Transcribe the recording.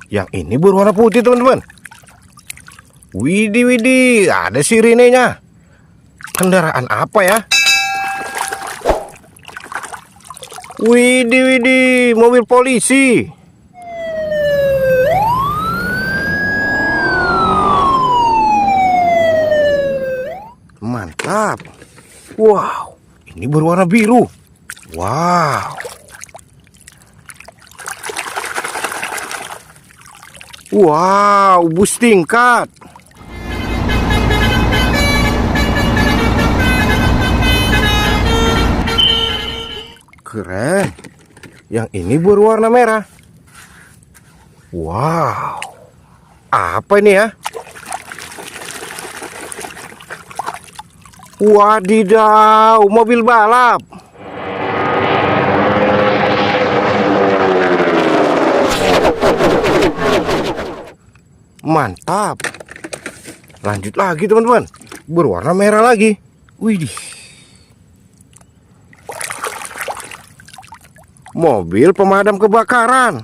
Yang ini berwarna putih, teman-teman. Widih, widih, ada sirenenya. Kendaraan apa ya? Widih, widih, mobil polisi. Mantap. Wow, ini berwarna biru. Wow. Wow, bus tingkat. Keren. Yang ini berwarna merah. Wow. Apa ini ya? Wadidaw, mobil balap. Mantap. Lanjut lagi, teman-teman. Berwarna merah lagi. Widih. Mobil pemadam kebakaran.